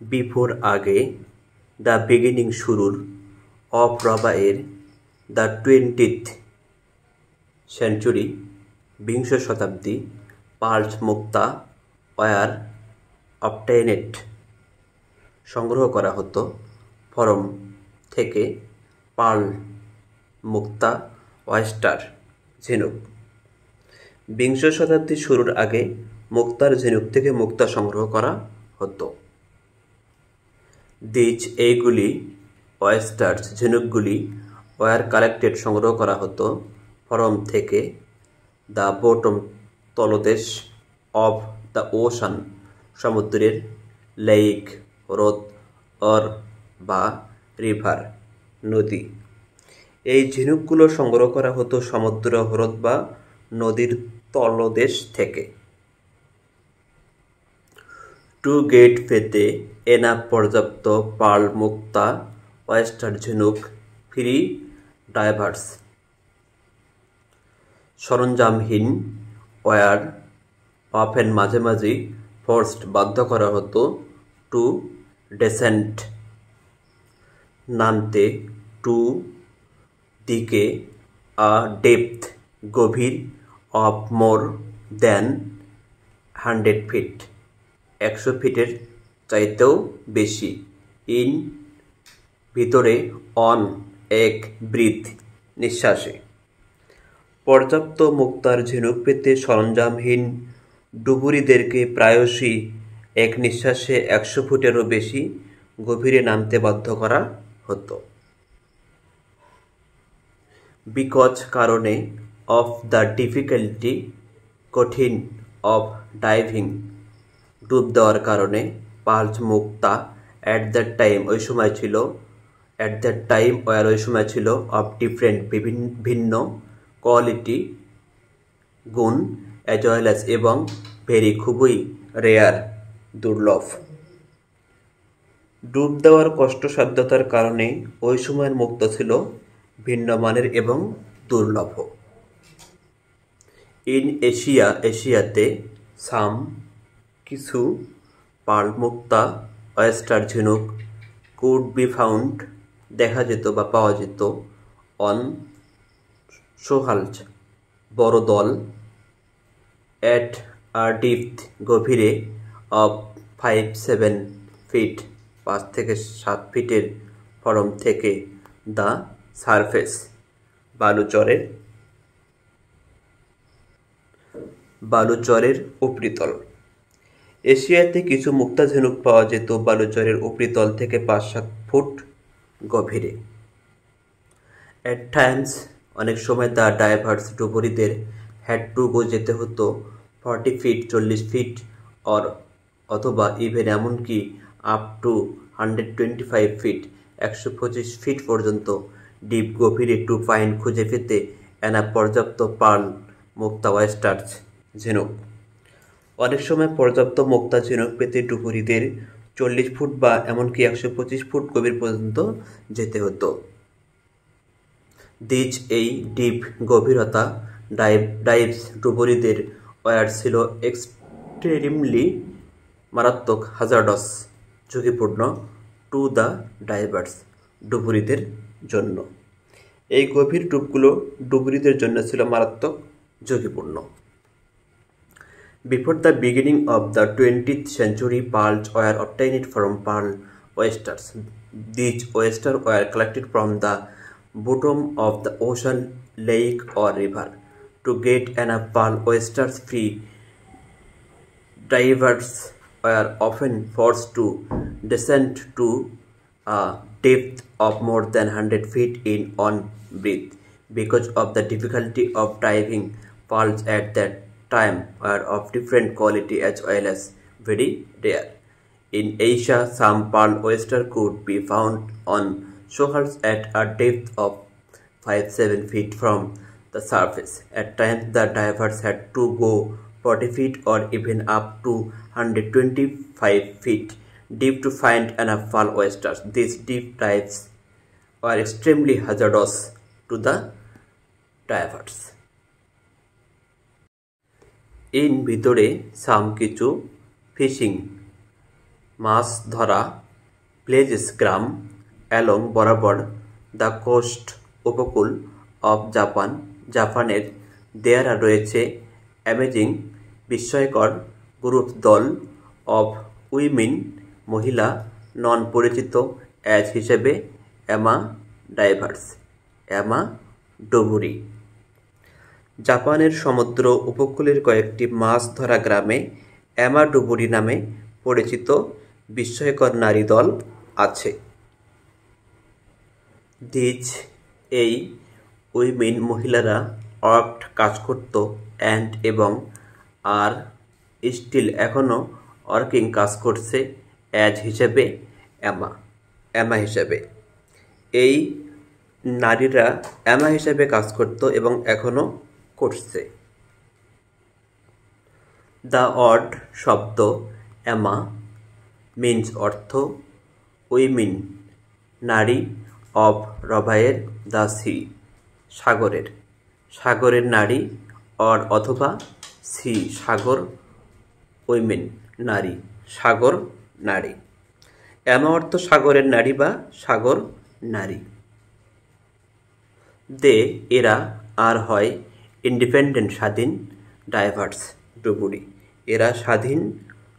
Before আগে, the beginning শুরুর, of রবা এর, দ্য 20th সেঞ্চুরি বিংশ শতাব্দী, পার্লস মুক্তা ওয়ার অবটেইনেড সংগ্রহ করা হতো, ফরম থেকে পার্ল মুক্তা ওয়েস্টার ঝিনুক। বিংশ শতাব্দীর শুরুর আগে মুক্তার ঝিনুক থেকে মুক্তা সংগ্রহ করা হতো। এইগুলি ওয়েস্টার্স ঝিনুকগুলি ওয়ার কালেক্টেড সংগ্রহ করা হতো, ফরম থেকে দ্য বটম তলদেশ, অফ দ্য ওশান সমুদ্রের, লেক হ্রদ, অর বা রিভার নদী। এই ঝিনুকগুলো সংগ্রহ করা হতো সমুদ্র, হ্রদ বা নদীর তলদেশ থেকে। টু গেট পেতে এনাফ পর্যাপ্ত পার্ল মুক্তা ওয়েস্টার ঝিনুক ফ্রি ডাইভার্স সরঞ্জামহীন ওয়ার অফেন মাঝে মাঝে ফোর্সড বাধ্য করা হতো, টু ডেসেন্ট নামতে, টু দিকে, আ ডেপথ গভীর, অফ মোর দেন 100 ফিট 100 ফিটের চাইতেও বেশি, ইন ভিতরে, অন এক ব্রিথ নিঃশ্বাসে। পর্যাপ্ত মুক্তার ঝিনুক পেতে সরঞ্জামহীন ডুবুরিদেরকে প্রায়শই এক নিঃশ্বাসে 100 ফুটেরও বেশি গভীরে নামতে বাধ্য করা হতো। বিকজ কারণে, অফ দ্য ডিফিকাল্টি কঠিন, অফ ডাইভিং ডুব দেওয়ার কারণে, pearls Mukta at that time ওই সময় ছিল, অফ ডিফারেন্ট ভিন্ন, কোয়ালিটি গুণ, অ্যাজ ওয়েল অ্যাজ এবং, ভেরি খুবই, রেয়ার দুর্লভ। ডুব দেওয়ার কষ্টসাধ্যতার কারণে ওই সময়ের মুক্তা ছিল ভিন্ন মানের এবং দুর্লভ। ইন এশিয়াতে, সাম কিছু পার্ল মুক্তা ওয়েস্টার ঝিনুক কুড বি ফাউন্ড দেখা যেত বা পাওয়া যেত, অন সোহালজ বড় দল, অ্যাট আ ডিপথ গভীরে, অফ 5-7 ফিট 5 থেকে 7 ফিটের, ফরম থেকে দ্য সারফেস বালুচরের উপরিতল। এশিয়াতে কিছু মুক্তা ঝিনুক পাওয়া যেত বালুচরের উপরিতল থেকে 5-7 ফুট গভীরে। অ্যাট টাইমস অনেক সময় দ্য ডাইভার্স ডুবুরিদের হ্যাড টু গো যেতে হতো 40 ফিট 40 ফিট অথবা ইভেন এমনকি আপ টু 125 ফিট 125 ফিট পর্যন্ত ডিপ গভীরে, টু ফাইন্ড খুঁজে পেতে এনা পর্যাপ্ত পার্ল মুক্তা ওয়েস্টার্স ঝিনুক। অনেক সময় পর্যাপ্ত মুক্তা ঝিনুক পেতে ডুবুরিদের 40 ফুট বা এমনকি 125 ফুট গভীর পর্যন্ত যেতে হতো। এই ডিপ গভীরতা ডাইভস ডুবুরিদের ওয়ার ছিল এক্সট্রিমলি মারাত্মক, হাজার্ডাস ঝুঁকিপূর্ণ, টু দ্য ডাইভার্স ডুবুরিদের জন্য। এই গভীর ডুবগুলো ডুবুরিদের জন্য ছিল মারাত্মক ঝুঁকিপূর্ণ। Before the beginning of the 20th century, pearls were obtained from pearl oysters. These oysters were collected from the bottom of the ocean, lake or river. To get enough pearl oysters free, divers were often forced to descend to a depth of more than 100 feet in on breath. Because of the difficulty of diving, pearls at that time were of different quality as well as very rare. In Asia, some pearl oyster could be found on shoals at a depth of 5-7 feet from the surface. At times, the divers had to go 40 feet or even up to 125 feet deep to find enough pearl oysters. These deep dives were extremely hazardous to the divers. In ভিতরে সাম কিছু fishing মাছ ধরা pledges গ্রাম along বরাবর the coast উপকূল of জাপানের দেয়ারা রয়েছে amazing বিস্ময়কর group দল of women মহিলা নন পরিচিত অ্যাজ হিসেবে অ্যামা ডুবুরি। জাপানের সমুদ্র উপকূলের কয়েকটি মাছ ধরা গ্রামে অ্যামা ডুবুরি নামে পরিচিত বিস্ময়কর নারী দল আছে। এই উইমেন মহিলারা কাজ করত অ্যান্ড এবং আর স্টিল এখনও ওয়ার্কিং কাজ করছে অ্যাজ হিসেবে অ্যামা হিসেবে। এই নারীরা অ্যামা হিসেবে কাজ করত এবং এখনও করছে। দ্য ওয়ার্ড শব্দ অ্যামা মিন্স অর্থ উইমেন নারী অফ রবায়ের দ্য সি সাগরের নারী অথবা সি সাগর উইমেন সাগর নারী। অ্যামা অর্থ সাগরের নারী বা সাগর নারী। এরা আর হয় ইন্ডিপেন্ডেন্ট স্বাধীন ডাইভার্স ডুবুরি এরা স্বাধীন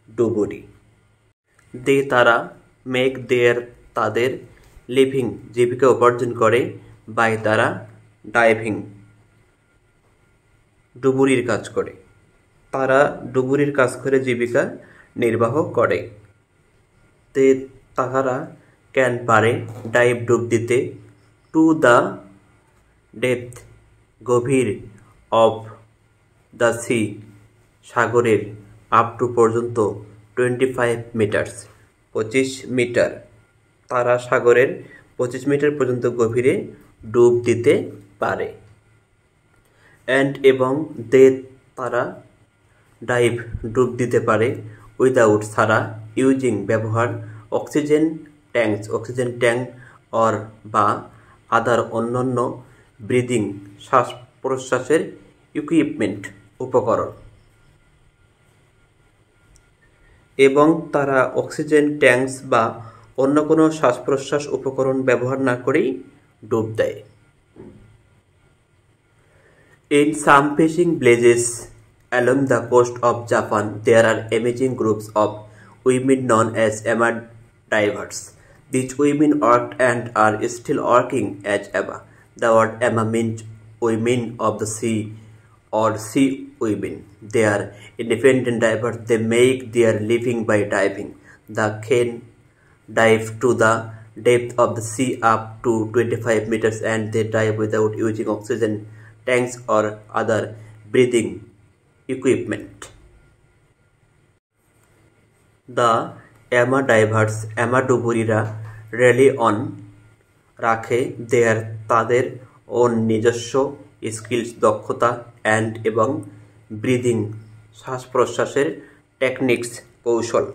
ডুবুরি। তারা মেক তাদের লিভিং জীবিকা উপার্জন করে বাই তারা ডাইভিং ডুবুরির কাজ করে। তারা ডুবুরির কাজ করে জীবিকা নির্বাহ করে। তাহারা ক্যান পারে ডাইভ ডুব দিতে টু দ্য ডেপথ গভীর অফ দ্য সি সাগরের আপ টু পর্যন্ত 25 মিটার 25 মিটার। তারা সাগরের 25 মিটার পর্যন্ত গভীরে ডুব দিতে পারে। অ্যান্ড এবং তারা ডাইভ ডুব দিতে পারে উইদাউট ছাড়া ইউজিং ব্যবহার অক্সিজেন ট্যাঙ্ক অর বা আদার অন্যান্য ব্রিদিং শ্বাস প্রশ্বাসের ইকুইপমেন্ট উপকরণ। এবং তারা অক্সিজেন ট্যাঙ্কস বা অন্য কোনো শ্বাস প্রশ্বাস উপকরণ ব্যবহার না করেই ডুব দেয়। In some fishing villages along the coast of Japan, there are amazing groups of women known as Amma divers. These women worked and are still working as Amma. The word Amma means women of the sea or sea women. They are independent divers. They make their living by diving. They can dive to the depth of the sea up to 25 meters and they dive without using oxygen tanks or other breathing equipment. The Amma divers, Amma ডুবুরিরা rely on রাখে তাদের on নিজস্ব skills দক্ষতা and এবং breathing শ্বাস প্রশ্বাসের techniques কৌশল।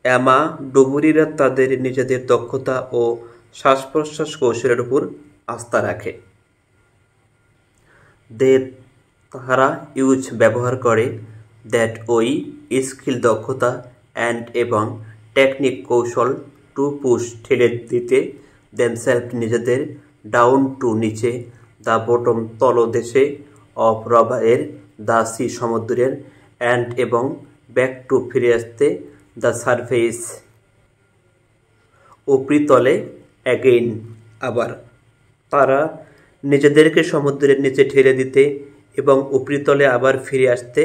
Emma ডুবুরিরা তাদের নিজেদের দক্ষতা ও শ্বাস প্রশ্বাস কৌশলের উপর আস্থা রাখে। তাহারা ব্যবহার করে দ্যাট ওই স্কিল দক্ষতা অ্যান্ড এবং টেকনিক কৌশল টু পুশ ঠেলে দিতে দেমসেলফ নিজেদের ডাউন টু নিচে দ্য বটম তলদেশে অফ রবারের দ্য সি সমুদ্রের অ্যান্ড এবং ব্যাক টু ফিরে আসতে দ্য সারফেস উপরিতলে অ্যাগেইন আবার। তারা নিজেদেরকে সমুদ্রের নিচে ঠেলে দিতে এবং উপরিতলে আবার ফিরে আসতে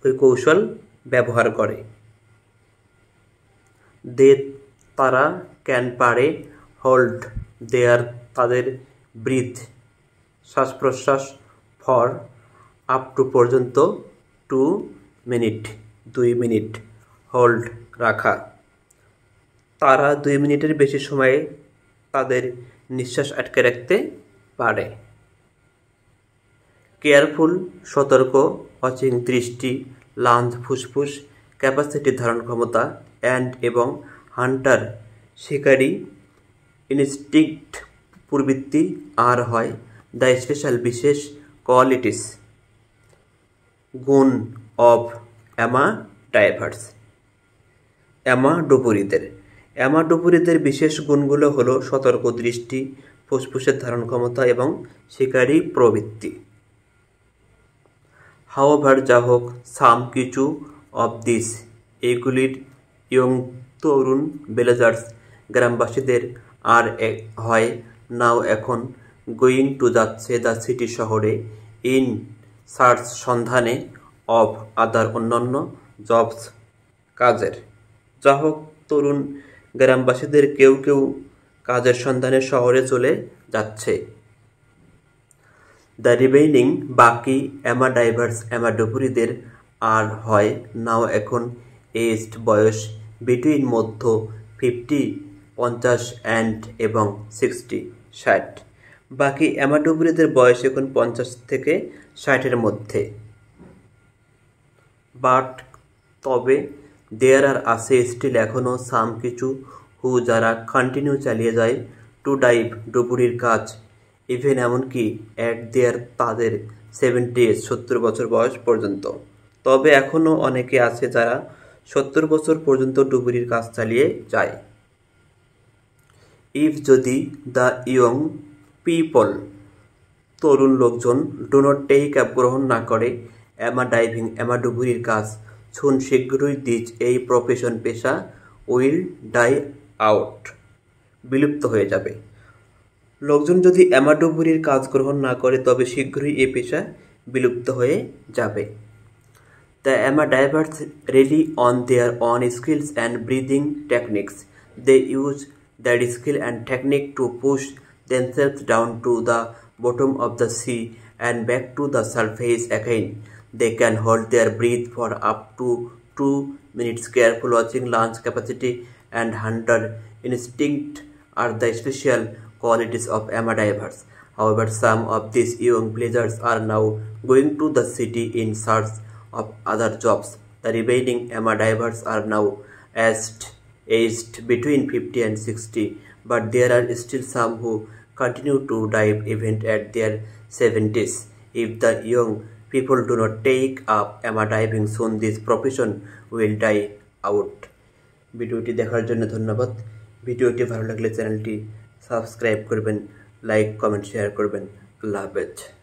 ওই কৌশল ব্যবহার করে। তারা ক্যান পারে হোল্ড তাদের ব্রিথ শ্বাস প্রশ্বাস ফর আপ টু পর্যন্ত 2 মিনিট হোল্ড রাখা। তারা 2 মিনিটের বেশি সময়ে তাদের নিঃশ্বাস আটকে রাখতে পারে। কেয়ারফুল সতর্ক ওয়াচিং দৃষ্টি লাঞ্জ ফুসফুস ক্যাপাসিটি ধারণ ক্ষমতা অ্যান্ড এবং হান্টার শিকারী ইনস্টিংক্ট প্রবৃত্তি আর হয় দ্য স্পেশাল বিশেষ কোয়ালিটিস গুণ অফ অ্যামা ডাইভার্স। অ্যামাডোপুরিদের বিশেষ গুণগুলো হলো সতর্ক দৃষ্টি, ফুসফুসের ধারণ ক্ষমতা এবং শিকারী প্রবৃত্তি। হাওভার যা হোক, সাম কিছু অব দিস এগুলির ইয়ং তরুণ ভিলেজার্স গ্রামবাসীদের আর হয় নাও এখন গোয়িং টু যাচ্ছে দ্য সিটি শহরে ইন সার্চ সন্ধানে অফ আদার অন্যান্য জবস কাজের। যা হোক, তরুণ গ্রামবাসীদের কেউ কেউ কাজের সন্ধানে শহরে চলে যাচ্ছে। দ্য রিমেইনিং বাকি অ্যামাডোপুরিদের আর হয় নাও এখন এজড বয়স বিটুইন মধ্য 50 অ্যান্ড এবং 60 বাকি অ্যামাডোপুরিদের বয়স এখন 50 থেকে 60 মধ্যে। বাট তবে দেয়ার আর আছে স্টিল এখনও সাম কিছু হু যারা কন্টিনিউ চালিয়ে যায় টু ডাইভ ডুবুরির কাজ ইভেন এমনকি অ্যাট দেয়ার তাদের 70 বছর বয়স পর্যন্ত। তবে এখনও অনেকে আছে যারা 70 বছর পর্যন্ত ডুবুরির কাজ চালিয়ে যায়। ইফ যদি দ্য ইয়ং পিপল তরুণ লোকজন ডু নট টেক আপ গ্রহণ না করে অ্যামাডুবুরির কাজ শুন শীঘ্রই দিজ এই প্রফেশন পেশা উইল ডাই আউট বিলুপ্ত হয়ে যাবে। লোকজন যদি অ্যামাডোপুরির কাজ গ্রহণ না করে তবে শীঘ্রই এই পেশা বিলুপ্ত হয়ে যাবে। The ama divers rely on their on skills and breathing techniques they use that skill and technique to push themselves down to the bottom of the sea and back to the surface again. They can hold their breath for up to 2 minutes. Careful watching, lungs capacity and hunter instinct are the special qualities of amadivers. However, some of these young villagers are now going to the city in search of other jobs. The remaining amadivers are now aged between 50 and 60, but there are still some who continue to dive even at their 70s. If the young people do not take up amadiving soon, this profession will die out. ভিডিওটি দেখার জন্য ধন্যবাদ। ভিডিওটি ভালো লাগলে চ্যানেলটি subscribe করবেন, like comment share করবেন। আল্লাহ হাফেজ।